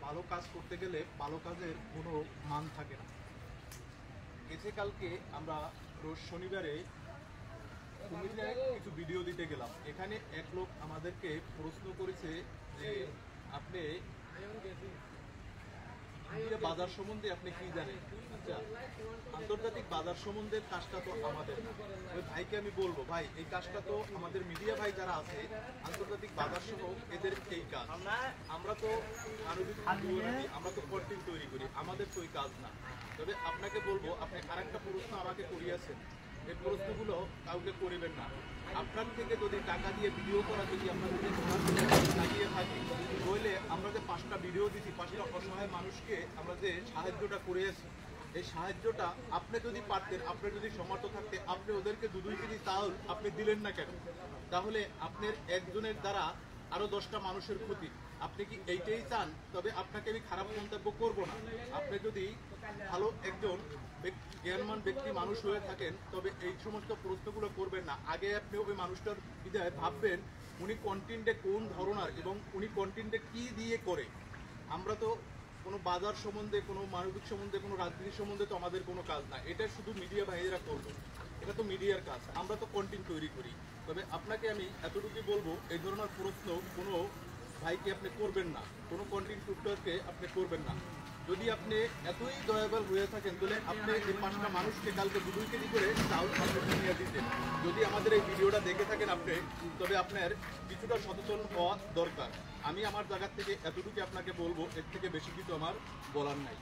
ভালো কাজ করতে গেলে ভালো কাজের কোনো মান থাকে না। এসে কালকে আমরা রোজ শনিবারে কুমিল্লায় কিছু ভিডিও দিতে গেলাম। এখানে এক লোক আমাদেরকে প্রশ্ন করেছে যে আপনি বাজার সম্বন্ধে আপনি কি জানেন। আচ্ছা, আন্তর্জাতিক বাজার সম্বন্ধে কাজটা তো আমাদের না। ওই ভাইকে আমি বলবো, ভাই এই কাজটা তো আমাদের মিডিয়া ভাই যারা আছে আন্তর্জাতিক বাজার সহ এদের এই কাজ। আমরা তো আণবিক আমরা তো কন্টেন্ট তৈরি করি, আমাদের তো ওই কাজ না। তবে আপনাকে বলবো, আপনি আরেকটা প্রশ্ন আমাকে করিয়েছেন, এই প্রশ্নগুলো কাউকে করিবেন না। আপনার থেকে যদি টাকা দিয়ে ভিডিও করা যদি আপনাদের লাগিয়ে থাকি, নইলে আমরা যে 5টা ভিডিও দিচ্ছি, 5টা অসহায় মানুষকে আমরা যে সাহায্যটা করিয়েছি, এই সাহায্যটা আপনি যদি পারতেন, আপনার যদি সমর্থ থাকতে, আপনি ওদেরকে 2 কেজি চাউল আপনি দিলেন না কেন? তাহলে আপনার একজনের দ্বারা আরো 10টা মানুষের ক্ষতি। আপনি কি এইটাই চান? তবে আপনাকে আমি খারাপ মন্তব্য করব না। আপনি যদি ভালো একজন জ্ঞানমান ব্যক্তি মানুষ হয়ে থাকেন, তবে এই সমস্ত প্রশ্নগুলো করবেন না। আগে আপনি ওই মানুষটার বিদায় ভাববেন উনি কন্টেন্টে কোন ধরনের এবং উনি কন্টেন্টে কি দিয়ে করে। আমরা তো কোনো বাজার সম্বন্ধে, কোনো মানবিক সম্বন্ধে, কোনো রাজনীতি সম্বন্ধে তো আমাদের কোনো কাজ না। এটা শুধু মিডিয়া ভাইয়েরা করবে, এটা তো মিডিয়ার কাজ। আমরা তো কন্টেন্ট তৈরি করি। তবে আপনাকে আমি এতটুকুই বলবো, এই ধরনের প্রশ্ন কোনো ভাইকে আপনি করবেন না, কোনো কন্টেন্ট ক্রিয়েটরকে আপনি করবেন না। যদি আপনি এতই দয়াবাল হয়ে থাকেন, তাহলে আপনি এই 5টা মানুষকে কালকে 2 কেজি করে চাউল নিয়ে দিতেন। যদি আমাদের এই ভিডিওটা দেখে থাকেন আপনি, তবে আপনার কিছুটা সচেতন হওয়া দরকার। আমি আমার জায়গা থেকে এতটুকু আপনাকে বলবো, এর থেকে বেশি কিছু আমার বলার নাই।